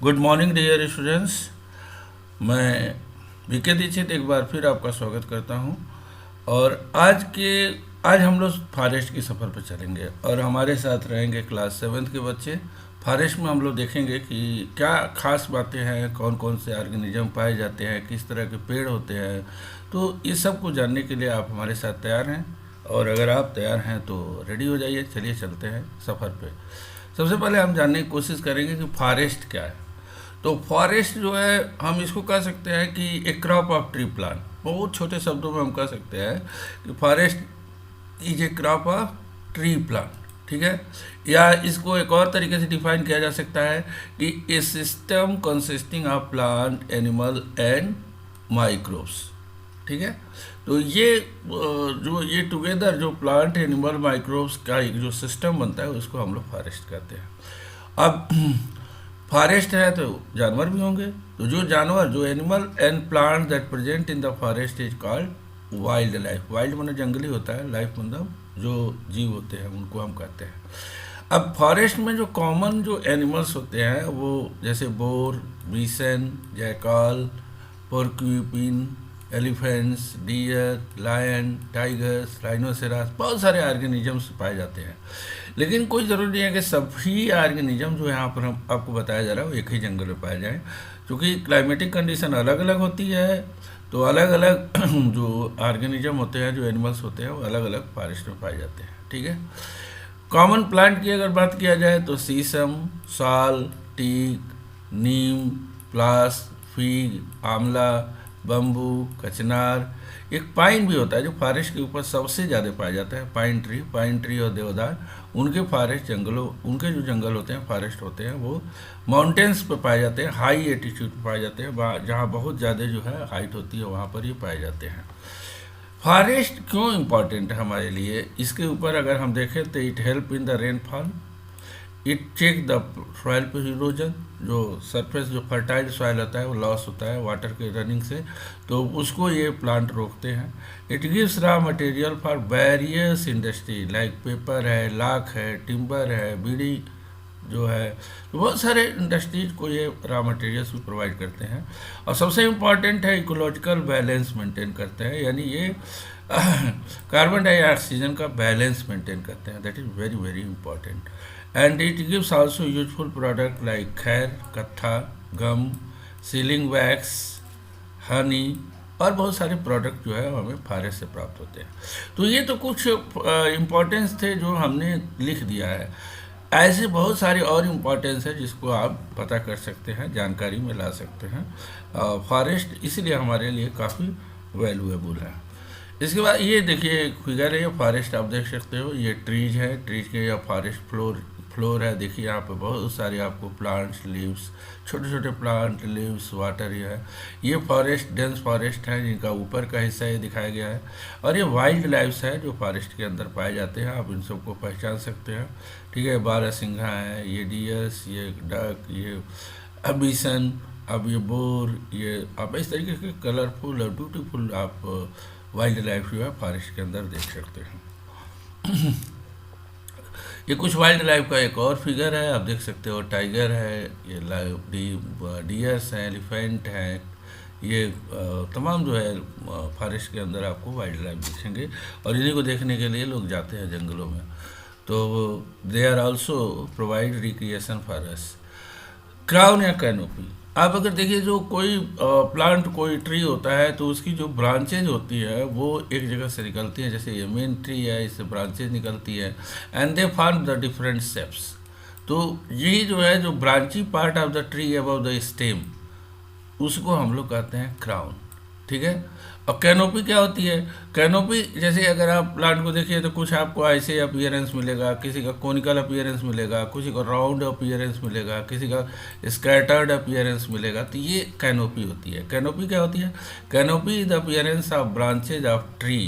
Good morning dear students. मैं VK Dikshit एक बार फिर आपका स्वागत करता हूं। और आज हम लोग फॉरेस्ट की सफ़र पर चलेंगे और हमारे साथ रहेंगे क्लास 7th के बच्चे। फॉरेस्ट में हम लोग देखेंगे कि क्या खास बातें हैं, कौन कौन से ऑर्गेनिज्म पाए जाते हैं, किस तरह के पेड़ होते हैं। तो ये सब को जानने के लिए आप हमारे साथ तैयार हैं, और अगर आप तैयार हैं तो रेडी हो जाइए। चलिए चलते हैं सफ़र पे। सबसे पहले हम जानने की कोशिश करेंगे कि फॉरेस्ट क्या है। तो फॉरेस्ट जो है, हम इसको कह सकते हैं कि एक क्रॉप ऑफ ट्री प्लांट। बहुत छोटे शब्दों में हम कह सकते हैं कि forest is a crop of tree plant. ठीक है, या इसको एक और तरीके से डिफाइन किया जा सकता है कि a system consisting of plant, animal and microbes. ठीक है, तो जो ये टुगेदर जो प्लांट, एनिमल, माइक्रोब्स का एक जो सिस्टम बनता है उसको हम लोग फॉरेस्ट कहते हैं। अब फॉरेस्ट है तो जानवर भी होंगे, तो जो जानवर, जो animal and plant that present in the forest is called wild life. Wild मतलब जंगली होता है, लाइफ मतलब जो जीव होते हैं उनको हम कहते हैं। अब फॉरेस्ट में जो कॉमन जो एनिमल्स होते हैं वो जैसे boar, bison, jackal, porcupine, elephants, deer, lion, tigers, rhinoceros, बहुत सारे ऑर्गेनिजम्स पाए जाते हैं। लेकिन कोई ज़रूरी नहीं है कि सभी ऑर्गेनिज्म जो यहाँ पर हम आपको बताया जा रहा है वो एक ही जंगल में पाए जाएँ, क्योंकि क्लाइमेटिक कंडीशन अलग अलग होती है। तो अलग अलग जो ऑर्गेनिज्म होते हैं, जो एनिमल्स होते हैं, वो अलग अलग फॉरेस्ट में पाए जाते हैं। ठीक है, कॉमन प्लांट की अगर बात किया जाए तो शीशम, साल, टीक, नीम, प्लास, फीग, आंवला, बम्बू, कचनार, एक पाइन भी होता है जो फॉरेस्ट के ऊपर सबसे ज़्यादा पाया जाता है। पाइन ट्री और देवदार, उनके फॉरेस्ट जंगलों, उनके जो जंगल होते हैं, फॉरेस्ट होते हैं, वो माउंटेन्स पे पाए जाते हैं, हाई एटीट्यूड पे पाए जाते हैं, जहाँ बहुत ज़्यादा जो है हाइट होती है वहाँ पर ये पाए जाते हैं। फॉरेस्ट क्यों इम्पोर्टेंट है हमारे लिए, इसके ऊपर अगर हम देखें तो it help in the rainfall, it check the soil पे इरोजन, जो सरफेस जो फर्टाइल सॉइल होता है वो लॉस होता है वाटर के रनिंग से, तो उसको ये प्लांट रोकते हैं। It gives raw material for various industry like paper है, लाख है, टिम्बर है, बीड़ी जो है, तो बहुत सारे इंडस्ट्रीज को ये रॉ मटेरियल्स भी प्रोवाइड करते हैं। और सबसे इम्पॉर्टेंट है इकोलॉजिकल बैलेंस मेंटेन करते हैं, यानी ये कार्बन डाइऑक्सीजन का बैलेंस मेंटेन करते हैं। That is very very important. And it gives also useful product like खैर, कत्था, गम, सीलिंग वैक्स, हनी, और बहुत सारे प्रोडक्ट जो है हमें फॉरेस्ट से प्राप्त होते हैं। तो ये तो कुछ इम्पोर्टेंस थे जो हमने लिख दिया है। ऐसे बहुत सारे और इम्पोर्टेंस है जिसको आप पता कर सकते हैं, जानकारी में ला सकते हैं। फॉरेस्ट इसलिए हमारे लिए काफ़ी वैल्यूएबल है। इसके बाद ये देखिए फिगर है, ये फॉरेस्ट आप देख सकते हो, ये ट्रीज है, ट्रीज के या फॉरेस्ट फ्लोर है। देखिए यहाँ पे बहुत सारे आपको प्लांट्स, लीव्स, छोटे छोटे प्लांट, लीव्स, वाटर ये फॉरेस्ट, डेंस फॉरेस्ट है जिनका ऊपर का हिस्सा ये दिखाया गया है। और ये वाइल्ड लाइफ्स है जो फॉरेस्ट के अंदर पाए जाते हैं, आप इन सबको पहचान सकते हैं। ठीक है, बारहसिंघा है, ये डियर्स, ये डक, ये अबिसन, अब ये बोर, ये आप इस तरीके के कलरफुल और ब्यूटीफुल आप वाइल्ड लाइफ जो है फॉरेस्ट के अंदर देख सकते हैं। ये कुछ वाइल्ड लाइफ का एक और फिगर है, आप देख सकते हो, टाइगर है, ये डियर्स हैं, एलिफेंट हैं, ये तमाम जो है फॉरेस्ट के अंदर आपको वाइल्ड लाइफ दिखेंगे। और इन्हीं को देखने के लिए लोग जाते हैं जंगलों में। तो they are also provide recreation for us. Crown या कैनोपी, आप अगर देखिए जो कोई प्लांट, कोई ट्री होता है तो उसकी जो ब्रांचेज होती है वो एक जगह से निकलती हैं। जैसे ये मेन ट्री है, इससे ब्रांचेज निकलती है and they form the different shapes. तो यही जो है, जो branchy part of the tree above the stem, उसको हम लोग कहते हैं क्राउन। ठीक है, और कैनोपी क्या होती है? कैनोपी जैसे अगर आप प्लांट को देखिए तो कुछ आपको ऐसे अपीयरेंस मिलेगा, किसी का कोनिकल अपीयरेंस मिलेगा, किसी को राउंड अपीयरेंस मिलेगा, किसी का स्कैटर्ड अपीयरेंस मिलेगा। तो ये कैनोपी होती है। कैनोपी क्या होती है? Canopy is the appearance of branches of tree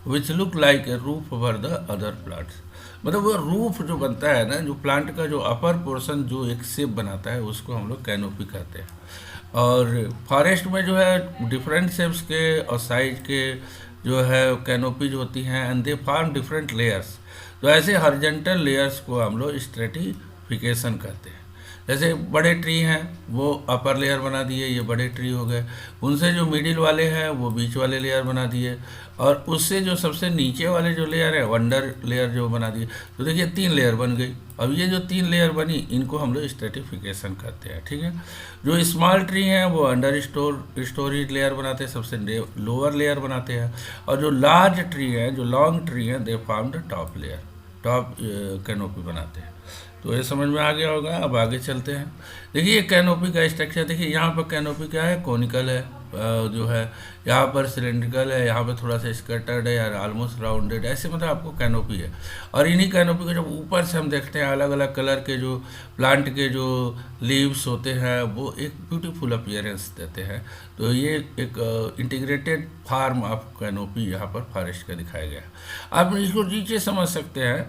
which look like a roof over the other plants. मतलब वो रूफ जो बनता है ना, जो प्लांट का जो अपर पोर्शन जो एक शेप बनाता है, उसको हम लोग कैनोपी कहते हैं। और फॉरेस्ट में जो है डिफरेंट शेप्स के और साइज के जो है कैनोपीज होती हैं and they form different layers. तो ऐसे हॉरिजॉन्टल लेयर्स को हम लोग स्ट्रेटिफिकेशन कहते हैं। जैसे बड़े ट्री हैं वो अपर लेयर बना दिए, ये बड़े ट्री हो गए। उनसे जो मिडिल वाले हैं वो बीच वाले लेयर बना दिए, और उससे जो सबसे नीचे वाले जो लेयर है अंडर लेयर जो बना दिए। तो देखिए 3 लेयर बन गई। अब ये जो 3 लेयर बनी इनको हम लोग स्ट्रेटिफिकेशन कहते हैं, ठीक है। जो स्मॉल ट्री हैं वो अंडर स्टोरेज लेयर बनाते हैं, सबसे लोअर लेयर बनाते हैं, और जो लार्ज ट्री हैं, जो लॉन्ग ट्री हैं, दे form the top layer, top canopy बनाते हैं। तो ये समझ में आ गया होगा। अब आगे चलते हैं। देखिए ये कैनोपी का स्ट्रक्चर देखिए, यहाँ पर कैनोपी क्या है, कॉनिकल है, जो है यहाँ पर सिलेंड्रिकल है, यहाँ पर थोड़ा सा स्कैटर्ड है यार, ऑलमोस्ट राउंडेड, ऐसे मतलब आपको कैनोपी है। और इन्हीं कैनोपी को जब ऊपर से हम देखते हैं, अलग अलग कलर के जो प्लांट के जो लीव्स होते हैं वो एक ब्यूटीफुल अपीयरेंस देते हैं। तो ये एक इंटीग्रेटेड फार्म ऑफ कैनोपी यहाँ पर फॉरेस्ट का दिखाया गया है। आप इसको नीचे समझ सकते हैं,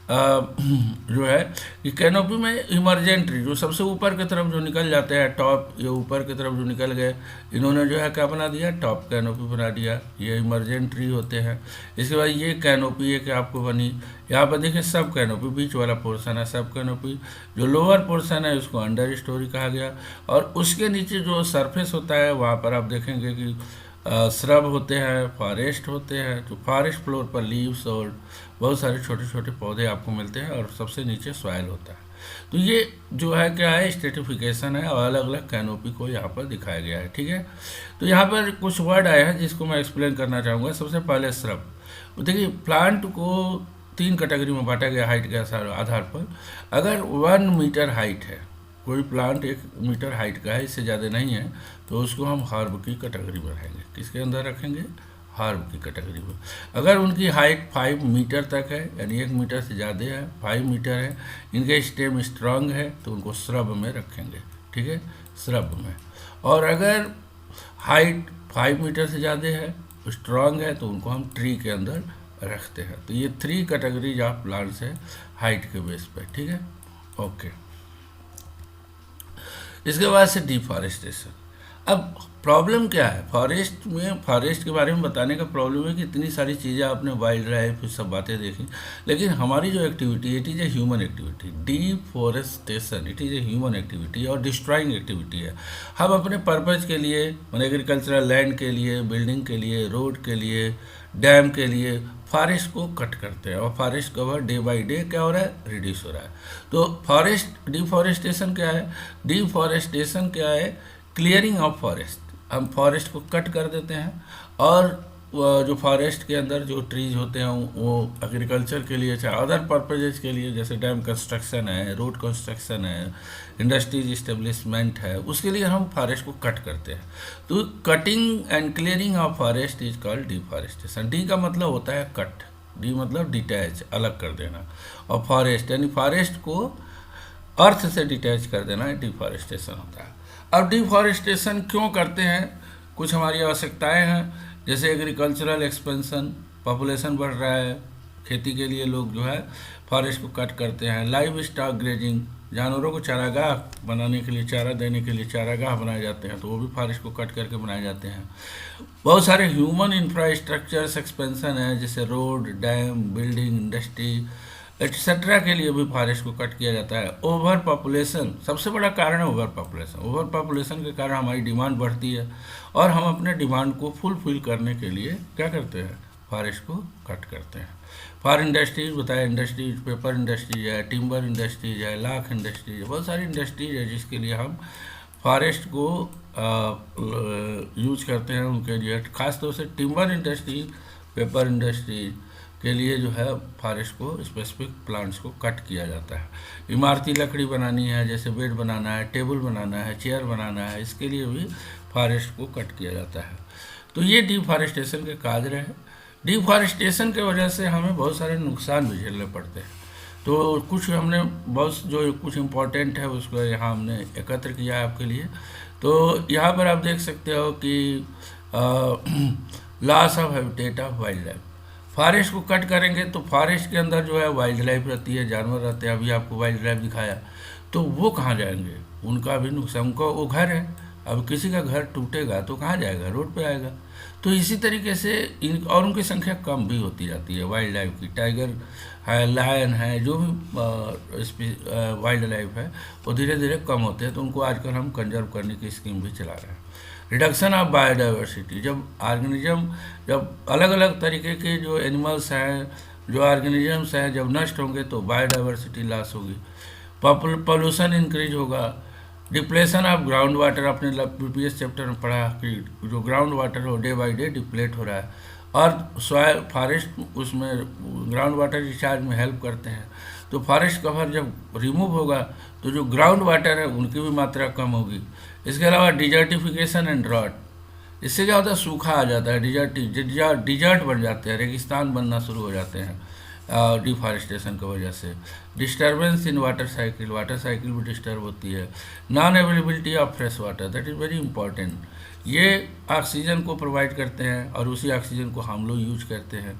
जो है कि कैनोपी में इमर्जेंट ट्री जो सबसे ऊपर की तरफ जो निकल जाते हैं, टॉप, ये ऊपर की तरफ जो निकल गए, इन्होंने जो है क्या बना दिया, टॉप कैनोपी बना दिया। ये इमर्जेंट ट्री होते हैं। इसके बाद ये कैनोपी है कि आपको बनी, यहाँ पर देखिए सब कैनोपी, बीच वाला पोर्शन है सब कैनोपी। जो लोअर पोर्शन है उसको अंडर स्टोरी कहा गया, और उसके नीचे जो सरफेस होता है वहाँ पर आप देखेंगे कि श्रब होते हैं, फॉरेस्ट होते हैं। तो फॉरेस्ट फ्लोर पर लीव्स और बहुत सारे छोटे छोटे पौधे आपको मिलते हैं, और सबसे नीचे सॉइल होता है। तो ये जो है क्या है, स्ट्रेटिफिकेशन है, और अलग अलग कैनोपी को यहाँ पर दिखाया गया है, ठीक है। तो यहाँ पर कुछ वर्ड आए हैं जिसको मैं एक्सप्लेन करना चाहूँगा। सबसे पहले श्रब। देखिए प्लांट को 3 कैटेगरी में बांटा गया हाइट के आधार पर। अगर 1 मीटर हाइट है, कोई प्लांट 1 मीटर हाइट का है, इससे ज़्यादा नहीं है, तो उसको हम हर्ब की कैटेगरी में रखेंगे। किसके अंदर रखेंगे, हर्ब की कैटेगरी में। अगर उनकी हाइट 5 मीटर तक है, यानी 1 मीटर से ज़्यादा है, 5 मीटर है, इनके स्टेम स्ट्रांग है, तो उनको श्रब में रखेंगे, ठीक है, श्रब में। और अगर हाइट 5 मीटर से ज़्यादा है, स्ट्रांग है, तो उनको हम ट्री के अंदर रखते हैं। तो ये 3 कैटेगरीज ऑफ प्लांट्स है हाइट के बेस पे, ठीक है, ओके। इसके बाद से डिफॉरेस्टेशन। अब प्रॉब्लम क्या है फॉरेस्ट में, फॉरेस्ट के बारे में बताने का प्रॉब्लम है कि इतनी सारी चीज़ें आपने वाइल्ड लाइफ सब बातें देखी, लेकिन हमारी जो activity it is a human activity. Deforestation it is a human activity और डिस्ट्रॉइंग एक्टिविटी है। हम अपने पर्पज़ के लिए, एग्रीकल्चरल लैंड के लिए, बिल्डिंग के लिए, रोड के लिए, डैम के लिए फॉरेस्ट को कट करते हैं, और forest cover day by day क्या हो रहा है, रिड्यूस हो रहा है। तो फॉरेस्ट डिफॉरेस्टेशन क्या है, डिफॉरेस्टेशन क्या है, क्लियरिंग ऑफ फॉरेस्ट। हम फॉरेस्ट को कट कर देते हैं, और जो फॉरेस्ट के अंदर जो ट्रीज होते हैं वो एग्रीकल्चर के लिए, चाहे अदर पर्पजेज के लिए, जैसे डैम कंस्ट्रक्शन है, रोड कंस्ट्रक्शन है, इंडस्ट्रीज इस्टेब्लिशमेंट है, उसके लिए हम फॉरेस्ट को कट करते हैं। तो cutting and clearing of forest is called deforestation. D का मतलब होता है कट, डी मतलब डिटैच, अलग कर देना, और फॉरेस्ट यानी फॉरेस्ट को अर्थ से डिटैच कर देना डिफॉरेस्टेशन होता है। अब डिफॉरेस्टेशन क्यों करते हैं, कुछ हमारी आवश्यकताएं हैं, जैसे एग्रीकल्चरल एक्सपेंशन, पॉपुलेशन बढ़ रहा है, खेती के लिए लोग जो है फॉरेस्ट को कट करते हैं। लाइव स्टॉक ग्रेजिंग, जानवरों को चारागाह बनाने के लिए, चारा देने के लिए चारागाह बनाए जाते हैं, तो वो भी फॉरेस्ट को कट करके बनाए जाते हैं। बहुत सारे ह्यूमन इंफ्रास्ट्रक्चर्स एक्सपेंशन है, जैसे road, dam, building, industry etcetera के लिए भी फॉरेस्ट को कट किया जाता है। ओवर पॉपुलेशन, सबसे बड़ा कारण है ओवर पॉपुलेशन। ओवर पॉपुलेशन के कारण हमारी डिमांड बढ़ती है, और हम अपने डिमांड को फुलफिल करने के लिए क्या करते हैं, फॉरेस्ट को कट करते हैं। फॉर इंडस्ट्रीज बताया, इंडस्ट्रीज, पेपर इंडस्ट्रीज है, टिम्बर इंडस्ट्रीज है, लाख इंडस्ट्रीज है, बहुत सारी इंडस्ट्रीज है जिसके लिए हम फॉरेस्ट को यूज करते हैं। उनके लिए खासतौर से टिम्बर इंडस्ट्रीज, पेपर इंडस्ट्रीज के लिए जो है फॉरेस्ट को, स्पेसिफिक प्लांट्स को कट किया जाता है। इमारती लकड़ी बनानी है, जैसे बेड बनाना है, टेबल बनाना है, चेयर बनाना है, इसके लिए भी फॉरेस्ट को कट किया जाता है। तो ये डिफॉरेस्टेशन के कार्य है। डिफॉरेस्टेशन के वजह से हमें बहुत सारे नुकसान भी झेलने पड़ते हैं। तो कुछ हमने बहुत जो कुछ इम्पोर्टेंट है उसको यहाँ हमने एकत्र किया है आपके लिए। तो यहाँ पर आप देख सकते हो कि loss of habitat of wild life. Forest को कट करेंगे तो फॉरेस्ट के अंदर जो है वाइल्ड लाइफ रहती है, जानवर रहते हैं। अभी आपको वाइल्ड लाइफ दिखाया, तो वो कहाँ जाएंगे, उनका भी नुकसान, उनको वो घर है, अब किसी का घर टूटेगा तो कहाँ जाएगा, रोड पे आएगा। तो इसी तरीके से और उनकी संख्या कम भी होती जाती है वाइल्ड लाइफ की। टाइगर है, लायन है, जो भी वाइल्ड लाइफ है वो धीरे धीरे कम होते हैं। तो उनको आजकल हम कंजर्व करने की स्कीम भी चला रहे हैं। रिडक्शन ऑफ बायोडाइवर्सिटी, जब अलग अलग तरीके के जो एनिमल्स हैं, जो ऑर्गेनिजम्स हैं, जब नष्ट होंगे तो बायोडाइवर्सिटी लॉस होगी, पॉल्यूशन इंक्रीज होगा, डिप्लेशन ऑफ ग्राउंड वाटर, आपने प्रीवियस चैप्टर में पढ़ा कि जो ग्राउंड वाटर हो डे बाई डे डिप्लेट हो रहा है, और सॉइल फॉरेस्ट उसमें ग्राउंड वाटर रिचार्ज में हेल्प करते हैं। तो फॉरेस्ट कवर जब रिमूव होगा तो जो ग्राउंड वाटर है उनकी भी मात्रा कम होगी। इसके अलावा डिजर्टिफिकेशन एंड ड्रॉट, इससे क्या होता है, सूखा आ जाता है, डिजर्ट बन जाते हैं, रेगिस्तान बनना शुरू हो जाते हैं डिफॉरेस्टेशन की वजह से। डिस्टर्बेंस इन वाटर साइकिल भी डिस्टर्ब होती है। Non availability of fresh water, that is very important. ये ऑक्सीजन को प्रोवाइड करते हैं और उसी ऑक्सीजन को हम लोग यूज करते हैं।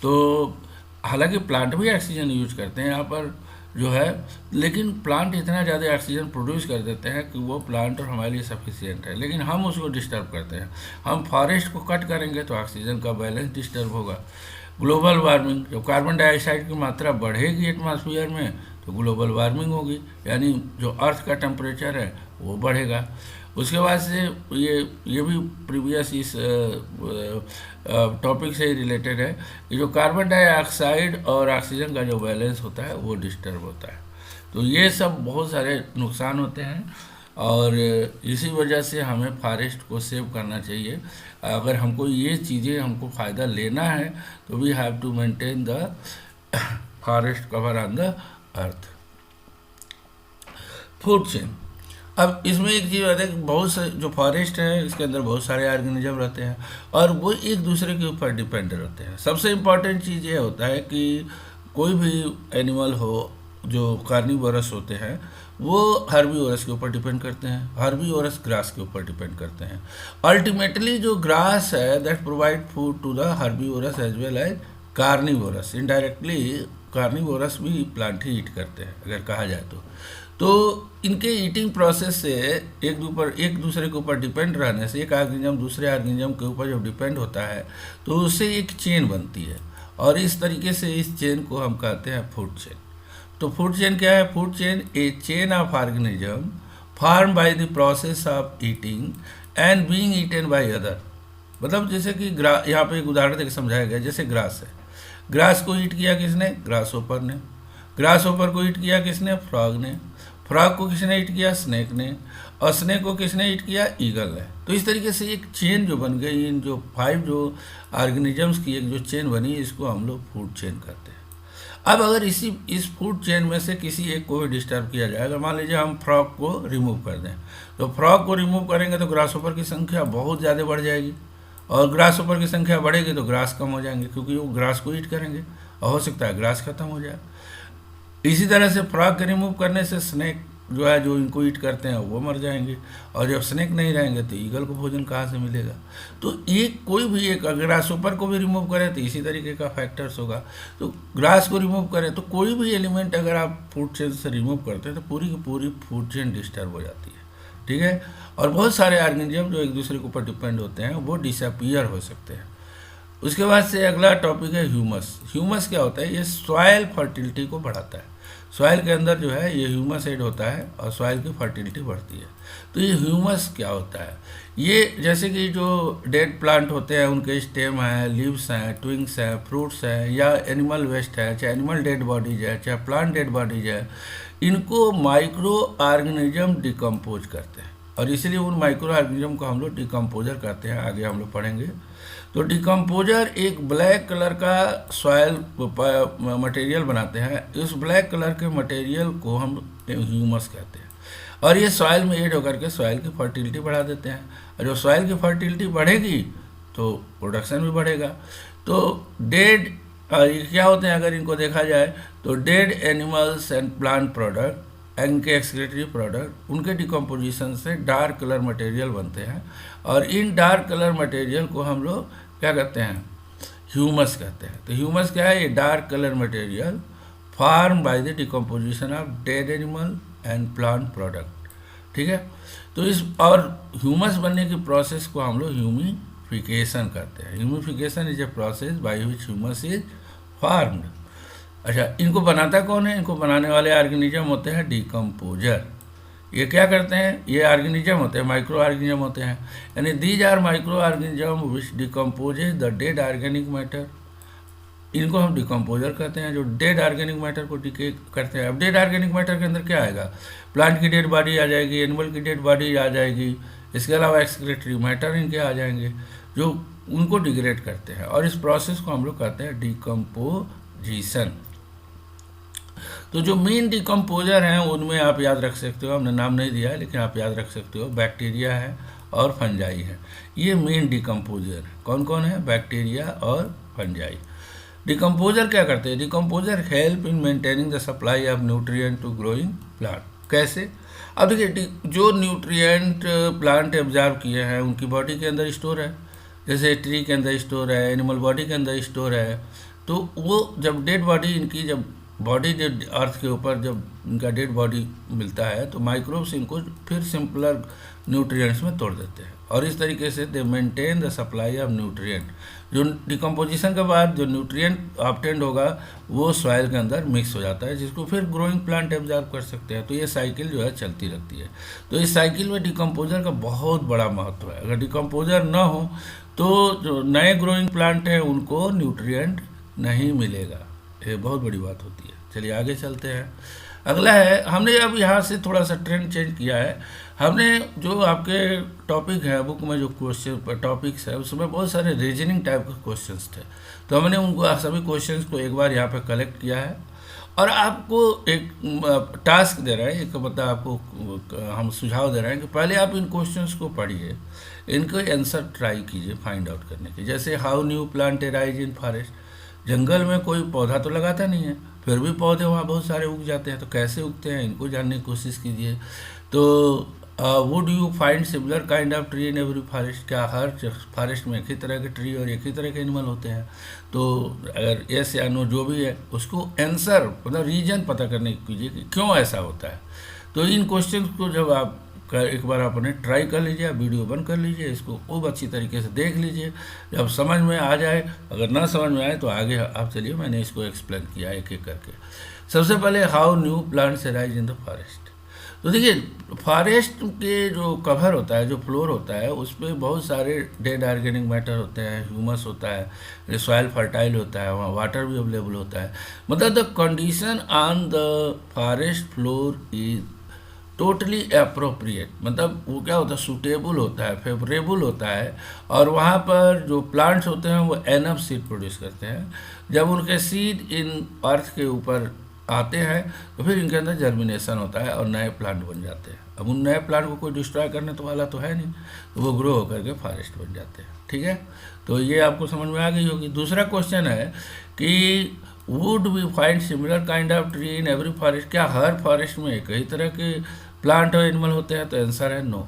तो हालांकि प्लांट भी ऑक्सीजन यूज करते हैं यहाँ पर जो है, लेकिन प्लांट इतना ज़्यादा ऑक्सीजन प्रोड्यूस कर देते हैं कि वो प्लांट और हमारे लिए सफिशिएंट है, लेकिन हम उसको डिस्टर्ब करते हैं। हम फॉरेस्ट को कट करेंगे तो ऑक्सीजन का बैलेंस डिस्टर्ब होगा। ग्लोबल वार्मिंग, जब कार्बन डाइऑक्साइड की मात्रा बढ़ेगी एटमॉस्फेयर में तो ग्लोबल वार्मिंग होगी, यानी जो अर्थ का टेम्परेचर है वो बढ़ेगा। उसके बाद से ये भी प्रीवियस इस टॉपिक से ही रिलेटेड है कि जो कार्बन डाइऑक्साइड और ऑक्सीजन का जो बैलेंस होता है वो डिस्टर्ब होता है। तो ये सब बहुत सारे नुकसान होते हैं और इसी वजह से हमें फॉरेस्ट को सेव करना चाहिए। अगर हमको ये चीज़ें हमको फ़ायदा लेना है तो we have to maintain the forest cover on the earth. Food chain, अब इसमें एक चीज़ होता है कि बहुत से जो फॉरेस्ट है इसके अंदर बहुत सारे ऑर्गेनिज्म रहते हैं और वो एक दूसरे के ऊपर डिपेंड रहते हैं। सबसे इम्पॉर्टेंट चीज़ ये होता है कि कोई भी एनिमल हो जो कार्निवोरस होते हैं वो हर्बीवोरस के ऊपर डिपेंड करते हैं, हर्बीवोरस ग्रास के ऊपर डिपेंड करते हैं। अल्टीमेटली जो ग्रास है that provide food to the herbivorous as well as carnivorous. Indirectly carnivorous भी प्लांट ही ईट करते हैं अगर कहा जाए तो इनके ईटिंग प्रोसेस से एक दूसरे के ऊपर डिपेंड रहने से, एक ऑर्गेनिज्म दूसरे ऑर्गेनिज्म के ऊपर जब डिपेंड होता है तो उससे एक चेन बनती है और इस तरीके से इस चेन को हम कहते हैं फूड चेन। तो फूड चेन क्या है? Food chain a chain of organism form by the process of eating and being eaten by other. मतलब जैसे कि यहाँ पे एक उदाहरण देकर समझाया गया, जैसे ग्रास है, ग्रास को ईट किया किसने? ग्रास होपर ने। ग्रास होपर को ईट किया किसने? फ्रॉग ने। फ्रॉग को किसने ईट किया? स्नेक ने। और स्नेक को किसने ईट किया? ईगल ने। तो इस तरीके से एक चेन जो बन गई, इन जो 5 जो ऑर्गेनिजम्स की एक जो चेन बनी, इसको हम लोग फूड चेन कहते हैं। अब अगर इस फूड चेन में से किसी एक को भी डिस्टर्ब किया जाए, अगर मान लीजिए हम फ्रॉग को रिमूव कर दें, तो फ्रॉग को रिमूव करेंगे तो ग्रास होपर की संख्या बहुत ज़्यादा बढ़ जाएगी और ग्रास होपर की संख्या बढ़ेगी तो ग्रास कम हो जाएंगे क्योंकि वो ग्रास को ईट करेंगे और हो सकता है ग्रास खत्म हो जाए। इसी तरह से फ्रॉग के रिमूव करने से स्नेक जो है, जो इनको ईट करते हैं, वो मर जाएंगे और जब स्नेक नहीं रहेंगे तो ईगल को भोजन कहाँ से मिलेगा। तो कोई भी एक अगर ग्रास होपर को भी रिमूव करें तो इसी तरीके का फैक्टर्स होगा। तो ग्रास को रिमूव करें तो कोई भी एलिमेंट अगर आप फूड चेन से रिमूव करते हैं तो पूरी की पूरी फूड चेन डिस्टर्ब हो जाती है, ठीक है। और बहुत सारे ऑर्गेनिज्म जो एक दूसरे के ऊपर डिपेंड होते हैं वो डिसअपीयर हो सकते हैं। उसके बाद से अगला टॉपिक है ह्यूमस। ह्यूमस क्या होता है? ये सॉइल फर्टिलिटी को बढ़ाता है। सॉइल के अंदर जो है ये ह्यूमस ऐड होता है और सॉइल की फर्टिलिटी बढ़ती है। तो ये ह्यूमस क्या होता है? ये जैसे कि जो डेड प्लांट होते हैं उनके स्टेम हैं, लीव्स हैं, ट्विंग्स हैं, फ्रूट्स हैं या एनिमल वेस्ट है, चाहे एनिमल डेड बॉडीज है, चाहे प्लांट डेड बॉडीज है, इनको माइक्रो ऑर्गेनिज्म डिकम्पोज करते हैं और इसीलिए उन माइक्रो ऑर्गेनिज्म को हम लोग डिकम्पोजर कहते हैं। आगे हम लोग पढ़ेंगे। तो डिकम्पोजर एक ब्लैक कलर का सॉइल मटेरियल बनाते हैं। इस ब्लैक कलर के मटेरियल को हम ह्यूमस कहते हैं और ये सॉइल में ऐड होकर के सॉइल की फर्टिलिटी बढ़ा देते हैं और जब सॉइल की फर्टिलिटी बढ़ेगी तो प्रोडक्शन भी बढ़ेगा। तो डेड क्या होते हैं अगर इनको देखा जाए तो dead animals and plant product, इनके एक्सक्रीटरी प्रोडक्ट, उनके डिकम्पोजिशन से डार्क कलर मटेरियल बनते हैं और इन डार्क कलर मटेरियल को हम लोग क्या कहते हैं? ह्यूमस कहते हैं। तो ह्यूमस क्या है? ये dark colour material form by the decomposition of dead animal and plant product. ठीक है। तो इस और ह्यूमस बनने की प्रोसेस को हम लोग ह्यूमिफिकेशन कहते हैं। Humification is a process by which humus is formed. अच्छा, इनको बनाता कौन है? इनको बनाने वाले ऑर्गेनिज्म होते हैं डिकम्पोजर। ये क्या करते हैं? ये ऑर्गेनिज्म होते हैं, माइक्रो ऑर्गेनिज्म होते हैं, यानी these are micro organism which decomposes the dead organic matter. इनको हम डिकम्पोजर कहते हैं, जो डेड ऑर्गेनिक मैटर को डिके करते हैं। अब डेड ऑर्गेनिक मैटर के अंदर क्या आएगा? प्लांट की डेड बॉडी आ जाएगी, एनिमल की डेड बॉडी आ जाएगी, इसके अलावा एक्सक्रीटरी मैटर इनके आ जाएंगे जो उनको डिग्रेड करते हैं, और इस प्रोसेस को हम लोग कहते हैं डिकम्पोजिशन। तो जो मेन डिकम्पोजर हैं उनमें आप याद रख सकते हो, हमने नाम नहीं दिया है लेकिन आप याद रख सकते हो, बैक्टीरिया है और फंजाई है। ये मेन डिकम्पोजर है। कौन कौन है? बैक्टीरिया और फंजाई। डिकम्पोजर क्या करते हैं? Decomposer help in maintaining the supply of nutrient to growing plant. कैसे? अब देखिए, जो न्यूट्रिएंट प्लांट एब्जॉर्ब किए हैं उनकी बॉडी के अंदर स्टोर है, जैसे ट्री के अंदर स्टोर है, एनिमल बॉडी के अंदर स्टोर है। तो वो जब डेड बॉडी इनकी, जब बॉडी जो अर्थ के ऊपर जब इनका डेड बॉडी मिलता है तो माइक्रोब्स इनको फिर सिंपलर न्यूट्रिएंट्स में तोड़ देते हैं, और इस तरीके से दे maintain the supply of nutrient. जो डिकम्पोजिशन के बाद जो न्यूट्रिएंट ऑब्टेंड होगा वो सॉइल के अंदर मिक्स हो जाता है, जिसको फिर ग्रोइंग प्लांट एब्जॉर्ब कर सकते हैं। तो ये साइकिल जो है चलती रहती है। तो इस साइकिल में डिकम्पोजर का बहुत बड़ा महत्व है। अगर डिकम्पोजर ना हो तो जो नए ग्रोइंग प्लांट हैं उनको न्यूट्रिएंट नहीं मिलेगा। ये बहुत बड़ी बात होती है। चलिए आगे चलते हैं। अगला है, हमने अब यहाँ से थोड़ा सा ट्रेंड चेंज किया है। हमने जो आपके टॉपिक है बुक में, जो क्वेश्चन टॉपिक्स है उसमें बहुत सारे रीजनिंग टाइप के क्वेश्चंस थे, तो हमने उनको सभी क्वेश्चंस को एक बार यहाँ पे कलेक्ट किया है और आपको एक टास्क दे रहे हैं, एक मतलब आपको हम सुझाव दे रहे हैं कि पहले आप इन क्वेश्चंस को पढ़िए, इनको आंसर ट्राई कीजिए फाइंड आउट करने की। जैसे how new plant arise in forest. जंगल में कोई पौधा तो लगाता नहीं है, फिर भी पौधे वहाँ बहुत सारे उग जाते हैं, तो कैसे उगते हैं इनको जानने की कोशिश कीजिए। तो would you find similar kind of tree in every forest. क्या हर फॉरेस्ट में एक ही तरह के ट्री और एक ही तरह के एनिमल होते हैं? तो अगर यस या नो जो भी है उसको आंसर मतलब रीजन पता करने की कीजिए कि क्यों ऐसा होता है। तो इन क्वेश्चन को जब आप एक बार आपने ट्राई कर लीजिए, वीडियो बंद कर लीजिए, इसको खूब अच्छी तरीके से देख लीजिए, जब समझ में आ जाए, अगर ना समझ में आए तो आगे आप चलिए, मैंने इसको एक्सप्लेन किया एक एक करके। सबसे पहले how new plants arise in the forest. तो देखिए, फॉरेस्ट के जो कवर होता है, जो फ्लोर होता है, उस पर बहुत सारे डेड ऑर्गेनिक मैटर होते हैं, ह्यूमस होता है, सॉइल फर्टाइल होता है, वहाँ वाटर भी अवेलेबल होता है। मतलब the condition on the forest floor is totally appropriate. मतलब वो क्या होता है, सूटेबल होता है, फेवरेबल होता है, और वहाँ पर जो प्लांट्स होते हैं वो एनफ सीड प्रोड्यूस करते हैं। जब उनके सीड इन अर्थ के ऊपर आते हैं तो फिर इनके अंदर जर्मिनेशन होता है और नए प्लांट बन जाते हैं। अब उन नए प्लांट को कोई डिस्ट्रॉय करने तो वाला तो है नहीं, तो वो ग्रो होकर के फॉरेस्ट बन जाते हैं। ठीक है, तो ये आपको समझ में आ गई होगी। दूसरा क्वेश्चन है कि would we find similar kind of tree in every forest. क्या हर फॉरेस्ट में कई तरह के प्लांट और एनिमल होते हैं? तो आंसर है नो,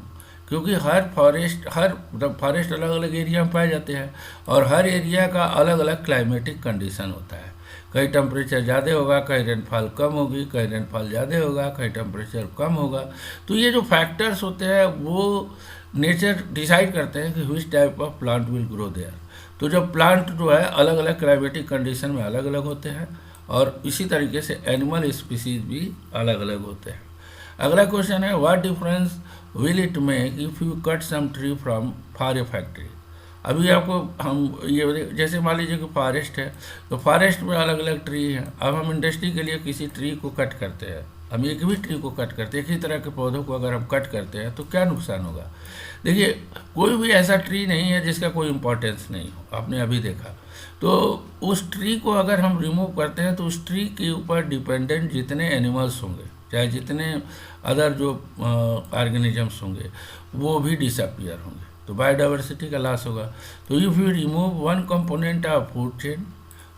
क्योंकि हर फॉरेस्ट अलग अलग एरिया में पाए जाते हैं और हर एरिया का अलग अलग क्लाइमेटिक कंडीशन होता है। कहीं टेम्परेचर ज़्यादा होगा, कहीं रेनफॉल कम होगी, कहीं रेनफॉल ज़्यादा होगा, कहीं टेम्परेचर कम होगा। तो ये जो फैक्टर्स होते हैं वो नेचर डिसाइड करते हैं कि which type of plant will grow there. तो जब प्लांट जो है अलग अलग क्लाइमेटिक कंडीशन में अलग अलग होते हैं, और इसी तरीके से एनिमल स्पीसीज भी अलग अलग होते हैं। अगला क्वेश्चन है, what difference will it make if you cut some tree from for a factory. अभी आपको हम ये जैसे मान लीजिए कि फॉरेस्ट है, तो फॉरेस्ट में अलग अलग ट्री हैं। अब हम इंडस्ट्री के लिए किसी ट्री को कट करते हैं, हम एक भी ट्री को कट करते हैं, एक ही तरह के पौधों को अगर हम कट करते हैं तो क्या नुकसान होगा? देखिए, कोई भी ऐसा ट्री नहीं है जिसका कोई इम्पोर्टेंस नहीं हो, आपने अभी देखा। तो उस ट्री को अगर हम रिमूव करते हैं तो उस ट्री के ऊपर डिपेंडेंट जितने एनिमल्स होंगे, चाहे जितने अदर जो ऑर्गेनिजम्स होंगे, वो भी डिसअपियर होंगे, तो बायोडाइवर्सिटी का लॉस होगा। तो if you remove one component of food chain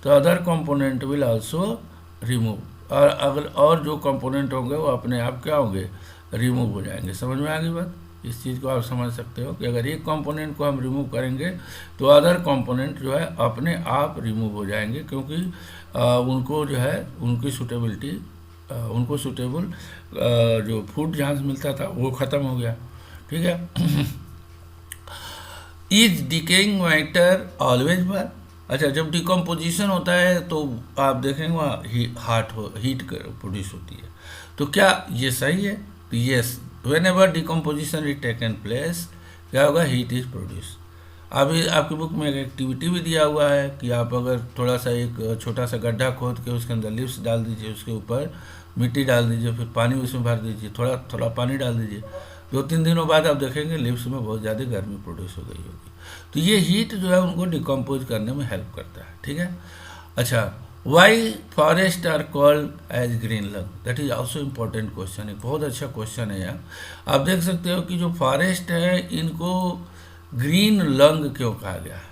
तो other component will also remove, और अगर और जो कंपोनेंट होंगे वो अपने आप क्या होंगे, रिमूव हो जाएंगे। समझ में आ गई बात? इस चीज़ को आप समझ सकते हो कि अगर एक कंपोनेंट को हम रिमूव करेंगे तो अदर कंपोनेंट जो है अपने आप रिमूव हो जाएंगे, क्योंकि उनको जो है उनकी सूटेबिलिटी उनको सूटेबल जो फूड जहाँ से मिलता था वो ख़त्म हो गया, ठीक है। Is decaying matter always burn? अच्छा, जब डिकम्पोजिशन होता है तो आप देखेंगे वहाँ हीट प्रोड्यूस होती है, तो क्या ये सही है? तो yes, when ever decomposition is taken place, क्या होगा? Heat is produce. अभी आपकी बुक में एक एक्टिविटी भी दिया हुआ है कि आप अगर थोड़ा सा एक छोटा सा गड्ढा खोद के उसके अंदर लिप्स डाल दीजिए, उसके ऊपर मिट्टी डाल दीजिए, फिर पानी उसमें भर दीजिए, थोड़ा थोड़ा पानी डाल दीजिए, 2-3 दिनों बाद आप देखेंगे लिप्स में बहुत ज़्यादा गर्मी प्रोड्यूस हो गई होगी। तो ये हीट जो है उनको डिकम्पोज करने में हेल्प करता है, ठीक है। अच्छा, why forest are called as green lung? That is also important question, एक बहुत अच्छा क्वेश्चन है यार। आप देख सकते हो कि जो फॉरेस्ट है इनको ग्रीन लंग क्यों कहा गया है?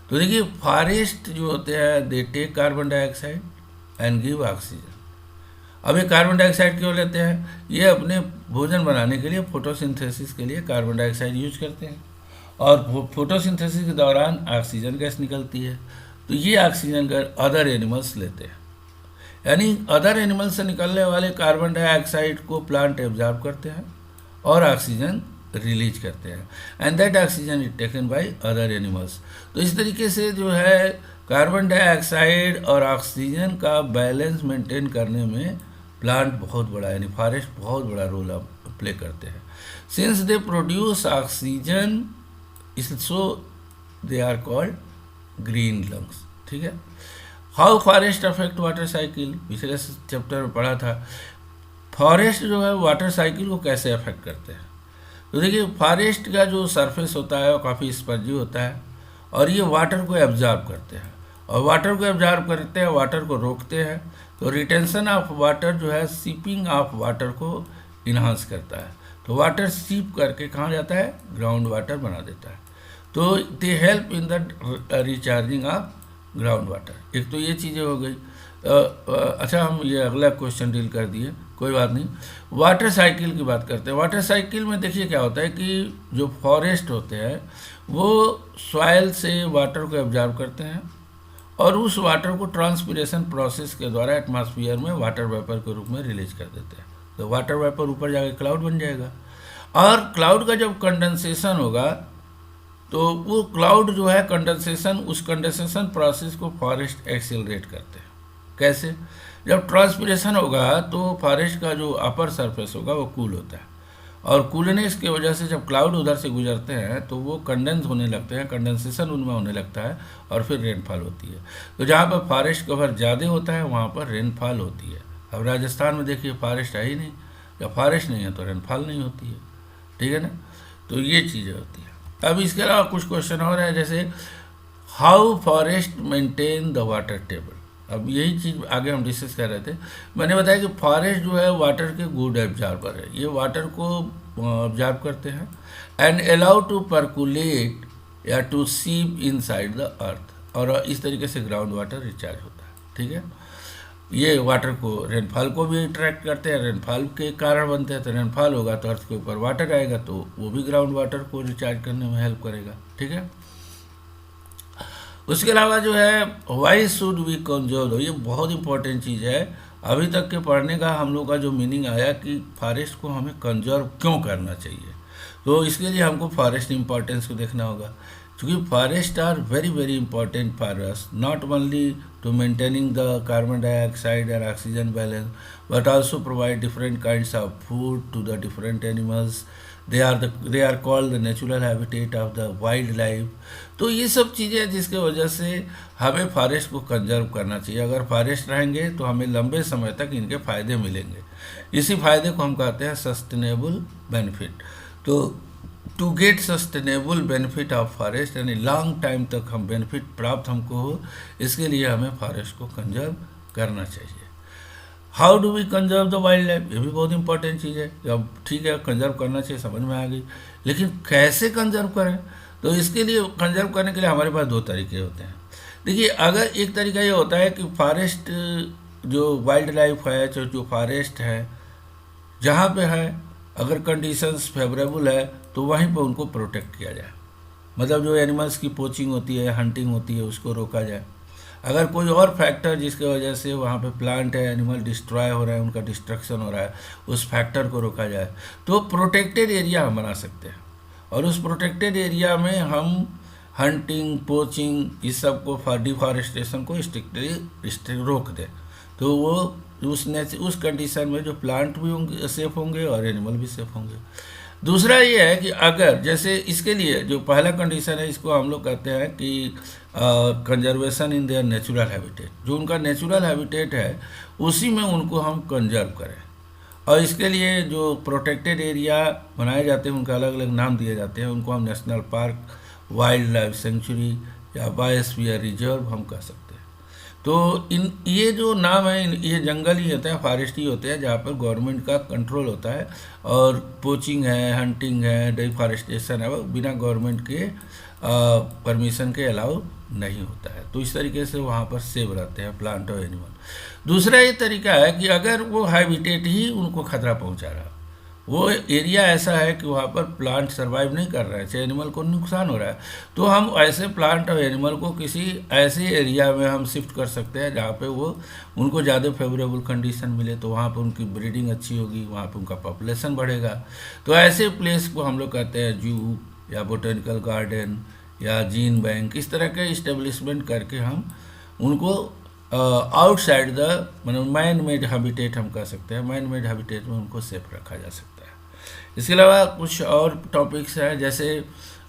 तो देखिए, फॉरेस्ट जो होते हैं they take carbon dioxide and give oxygen. अब ये कार्बन डाइऑक्साइड क्यों लेते हैं? ये अपने भोजन बनाने के लिए, फोटोसिंथेसिस के लिए कार्बन डाइऑक्साइड यूज करते हैं, और फोटोसिंथेसिस के दौरान ऑक्सीजन गैस निकलती है, तो ये ऑक्सीजन गैस अदर एनिमल्स लेते हैं। यानी अदर एनिमल्स से निकलने वाले कार्बन डाइऑक्साइड को प्लांट एब्जॉर्ब करते हैं और ऑक्सीजन रिलीज करते हैं, and that oxygen is taken by other animals. तो इस तरीके से जो है कार्बन डाइऑक्साइड और ऑक्सीजन का बैलेंस मेंटेन करने में प्लांट बहुत बड़ा, यानी फॉरेस्ट बहुत बड़ा रोल प्ले करते हैं। Since they produce oxygen, so they are called green lungs, ठीक है। How forest affect water cycle? पिछले चैप्टर में पढ़ा था फॉरेस्ट जो है वाटर साइकिल को कैसे अफेक्ट करते हैं। तो देखिए, फॉरेस्ट का जो सरफेस होता है वो काफ़ी स्पंजी होता है, और ये वाटर को एब्जॉर्ब करते हैं, और वाटर को एब्जॉर्ब करते हैं, वाटर को रोकते हैं। तो रिटेंशन ऑफ वाटर जो है सीपिंग ऑफ वाटर को इन्हांस करता है। तो वाटर सीप करके कहाँ जाता है? ग्राउंड वाटर बना देता है। तो they help in the recharging of ground water. एक तो ये चीज़ें हो गई। अच्छा, हम ये अगला क्वेश्चन डील कर दिए, कोई बात नहीं। वाटर साइकिल की बात करते हैं। वाटर साइकिल में देखिए क्या होता है कि जो फॉरेस्ट होते हैं वो सॉइल से वाटर को एब्जॉर्ब करते हैं, और उस वाटर को ट्रांसपिरेशन प्रोसेस के द्वारा एटमॉस्फेयर में वाटर वेपर के रूप में रिलीज कर देते हैं। तो वाटर वेपर ऊपर जाकर क्लाउड बन जाएगा, और क्लाउड का जब कंडेंसेशन होगा तो वो क्लाउड जो है कंडेंसेशन, उस कंडेंसेशन प्रोसेस को फॉरेस्ट एक्सेलरेट करते हैं। कैसे? जब ट्रांसपिरेशन होगा तो फॉरेस्ट का जो अपर सरफेस होगा वो कूल होता है, और कूलनेस की वजह से जब क्लाउड उधर से गुजरते हैं तो वो कंडेंस होने लगते हैं, कंडेंसेशन उनमें होने लगता है, और फिर रेनफॉल होती है। तो जहाँ पर फॉरेस्ट कवर ज़्यादा होता है वहाँ पर रेनफॉल होती है। अब राजस्थान में देखिए फॉरेस्ट है ही नहीं, या फॉरेस्ट नहीं है तो रेनफॉल नहीं होती है, ठीक है ना। तो ये चीज़ें होती है। अब इसके अलावा कुछ क्वेश्चन और है, जैसे how forest maintain the water table. अब यही चीज़ आगे हम डिस्कस कर रहे थे। मैंने बताया कि फॉरेस्ट जो है वाटर के गुड एब्जॉर्बर है, ये वाटर को ऑब्जॉर्व करते हैं एंड अलाउ टू पर्कुलेट या टू सीप इनसाइड द अर्थ, और इस तरीके से ग्राउंड वाटर रिचार्ज होता है, ठीक है। ये वाटर को, रेनफॉल को भी अट्रैक्ट करते हैं, रेनफॉल के कारण बनते हैं। तो रेनफॉल होगा तो अर्थ के ऊपर वाटर आएगा, तो वो भी ग्राउंड वाटर को रिचार्ज करने में हेल्प करेगा, ठीक है। उसके अलावा जो है वाई शुड वी कंजर्व, ये बहुत इंपॉर्टेंट चीज़ है। अभी तक के पढ़ने का हम लोग का जो मीनिंग आया कि फॉरेस्ट को हमें कंजर्व क्यों करना चाहिए, तो इसके लिए हमको फॉरेस्ट इंपॉर्टेंस को देखना होगा, क्योंकि forest are very very important for us, not only to maintaining the carbon dioxide and oxygen balance, but also provide different kinds of food to the different animals. they are called the natural habitat of the wildlife। तो ये सब चीज़ें जिसके वजह से हमें forest को conserve करना चाहिए। अगर फॉरेस्ट रहेंगे तो हमें लंबे समय तक इनके फ़ायदे मिलेंगे। इसी फायदे को हम कहते हैं सस्टेनेबल बेनिफिट। तो to get sustainable benefit of forest, यानी लॉन्ग टाइम तक हम बेनिफिट प्राप्त हमको हो, इसके लिए हमें फॉरेस्ट को कंजर्व करना चाहिए। How do we conserve the wildlife, ये भी बहुत इंपॉर्टेंट चीज़ है। अब ठीक है, कंजर्व करना चाहिए, समझ में आ गई, लेकिन कैसे कंजर्व करें? तो इसके लिए कंजर्व करने के लिए हमारे पास दो तरीके होते हैं। देखिए, अगर एक तरीका ये होता है कि फॉरेस्ट जो वाइल्ड लाइफ है, जो फॉरेस्ट है जहाँ पे है, अगर कंडीशंस फेवरेबल है तो वहीं पर उनको प्रोटेक्ट किया जाए। मतलब जो एनिमल्स की पोचिंग होती है, हंटिंग होती है, उसको रोका जाए। अगर कोई और फैक्टर जिसकी वजह से वहाँ पे प्लांट है एनिमल डिस्ट्रॉय हो रहा है, उनका डिस्ट्रक्शन हो रहा है, उस फैक्टर को रोका जाए तो प्रोटेक्टेड एरिया हम बना सकते हैं। और उस प्रोटेक्टेड एरिया में हम हंटिंग, पोचिंग इस सब को, डिफॉरेस्टेशन को स्ट्रिक्टली रोक दें, तो वो उस कंडीशन में जो प्लांट भी होंगे सेफ होंगे और एनिमल भी सेफ होंगे। दूसरा ये है कि अगर जैसे इसके लिए जो पहला कंडीशन है, इसको हम लोग कहते हैं कि conservation in their natural habitat. जो उनका नेचुरल हैबिटेट है उसी में उनको हम कंजर्व करें। और इसके लिए जो प्रोटेक्टेड एरिया बनाए जाते हैं उनका अलग अलग नाम दिए जाते हैं। उनको हम national park, wild life sanctuary या बायोस्फीयर रिजर्व हम कह सकते हैं। तो ये जो नाम है, ये जंगल ही होते हैं, फॉरेस्ट ही होते हैं, जहाँ पर गवर्नमेंट का कंट्रोल होता है और पोचिंग है, हंटिंग है, डिफॉरेस्टेशन है, वो बिना गवर्नमेंट के परमिशन के अलाउ नहीं होता है। तो इस तरीके से वहाँ पर सेव रहते हैं प्लांट और एनिमल। दूसरा ये तरीका है कि अगर वो हैबिटेट ही उनको खतरा पहुँचा रहा, वो एरिया ऐसा है कि वहाँ पर प्लांट सर्वाइव नहीं कर रहा है, चाहे एनिमल को नुकसान हो रहा है, तो हम ऐसे प्लांट और एनिमल को किसी ऐसे एरिया में हम शिफ्ट कर सकते हैं जहाँ पे वो उनको ज़्यादा फेवरेबल कंडीशन मिले, तो वहाँ पर उनकी ब्रीडिंग अच्छी होगी, वहाँ पर उनका पॉपुलेशन बढ़ेगा। तो ऐसे प्लेस को हम लोग कहते हैं जू या बोटेनिकल गार्डन या जीन बैंक, इस तरह के इस्टेब्लिशमेंट करके हम उनको आउटसाइड द मतलब मैन मेड हैबिटेट हम कह सकते हैं, मैन मेड हैबिटेट में उनको सेफ रखा जा सकता है। इसके अलावा कुछ और टॉपिक्स हैं जैसे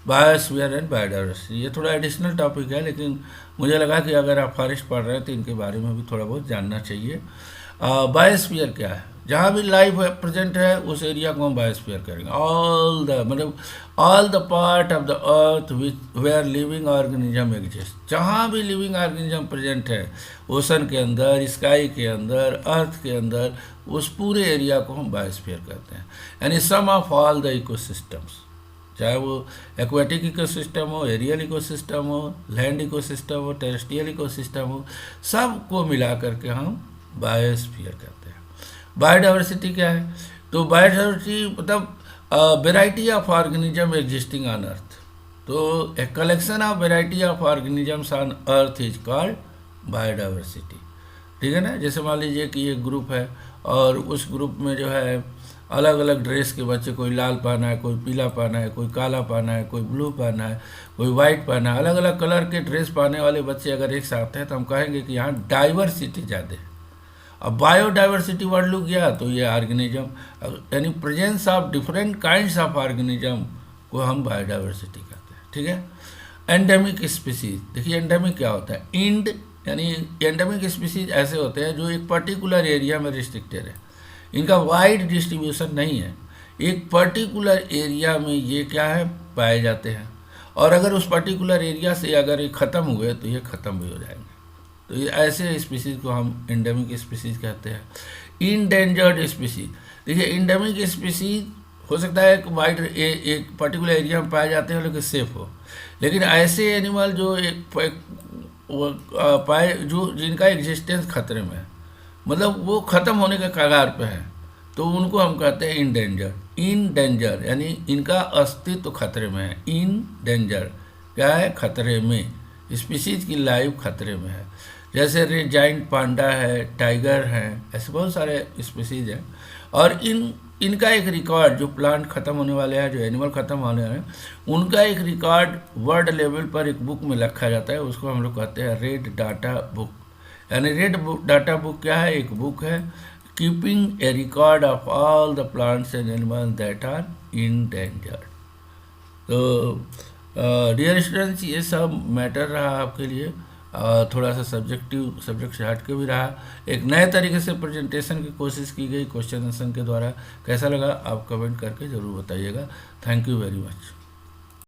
बायोस्फीयर एंड बायोडाइवर्सिटी। ये थोड़ा एडिशनल टॉपिक है, लेकिन मुझे लगा कि अगर आप फॉरेस्ट पढ़ रहे हैं तो इनके बारे में भी थोड़ा बहुत जानना चाहिए। बायोस्फीयर क्या है? जहाँ भी लाइफ प्रेजेंट है उस एरिया को हम बायोस्फीयर करेंगे। All the part of the earth which where living organism exist. जहाँ भी लिविंग ऑर्गेनिज्म प्रेजेंट है, ओशन के अंदर, स्काई के अंदर, अर्थ के अंदर, उस पूरे एरिया को हम बायोस्फीयर कहते हैं। यानी सम ऑफ ऑल द इकोसिस्टम्स, चाहे वो एक्वेटिक इकोसिस्टम हो, एरियल इकोसिस्टम हो, लैंड इकोसिस्टम हो, टेरेस्ट्रियल इकोसिस्टम हो, सब को मिला करके हम बायोस्फीयर कहते हैं। बायोडाइवर्सिटी क्या है? तो बायोडाइवर्सिटी मतलब variety of organism existing on earth. तो a collection of variety of organisms on earth is called biodiversity. ठीक है ना? जैसे मान लीजिए कि ये ग्रुप है और उस ग्रुप में जो है अलग अलग ड्रेस के बच्चे, कोई लाल पहना है, कोई पीला पहना है, कोई काला पहना है, कोई ब्लू पहना है, कोई वाइट पहना है, अलग अलग कलर के ड्रेस पहने वाले बच्चे अगर एक साथ हैं तो हम कहेंगे कि यहाँ डाइवर्सिटी ज़्यादा है। अब बायोडाइवर्सिटी वर्ड लुक गया तो ये ऑर्गेनिज्म यानी presence of different kinds of organism को हम बायोडाइवर्सिटी कहते हैं। ठीक है? एंडेमिक स्पीसीज, देखिए एंडेमिक क्या होता है? इंड यानी एंडेमिक स्पीसीज ऐसे होते हैं जो एक पर्टिकुलर एरिया में रिस्ट्रिक्टेड है, इनका वाइड डिस्ट्रीब्यूशन नहीं है, एक पर्टिकुलर एरिया में ये क्या है पाए जाते हैं, और अगर उस पर्टिकुलर एरिया से अगर ये ख़त्म हुए तो ये ख़त्म भी हो जाएंगे। तो ये ऐसे स्पीसीज़ को हम एंडेमिक स्पीसीज़ कहते हैं। इंडेंजर्ड स्पीसीज, देखिए एंडेमिक स्पीसीज हो सकता है वाइड एक पर्टिकुलर एरिया में पाए जाते हैं लेकिन सेफ हो, लेकिन ऐसे एनिमल जो पाए जो जिनका एग्जिस्टेंस खतरे में है, मतलब वो ख़त्म होने के कगार पे है, तो उनको हम कहते हैं इन डेंजर यानी इनका अस्तित्व खतरे में है। इन डेंजर क्या है? खतरे में, स्पीसीज की लाइफ खतरे में है। जैसे रेड जाइंट पांडा है, टाइगर हैं, ऐसे बहुत सारे स्पीसीज हैं। और इनका एक रिकॉर्ड, जो प्लांट ख़त्म होने वाले हैं, जो एनिमल ख़त्म होने वाले हैं, उनका एक रिकॉर्ड वर्ल्ड लेवल पर एक बुक में रखा जाता है, उसको हम लोग कहते हैं रेड डाटा बुक। यानी रेड डाटा बुक क्या है? एक बुक है keeping a record of all the plants and animal that are in danger. तो डियर स्टूडेंट्स, ये सब मैटर रहा आपके लिए, थोड़ा सा सब्जेक्ट से हट के भी रहा, एक नए तरीके से प्रेजेंटेशन की कोशिश की गई क्वेश्चन आंसर के द्वारा। कैसा लगा आप कमेंट करके ज़रूर बताइएगा। Thank you very much.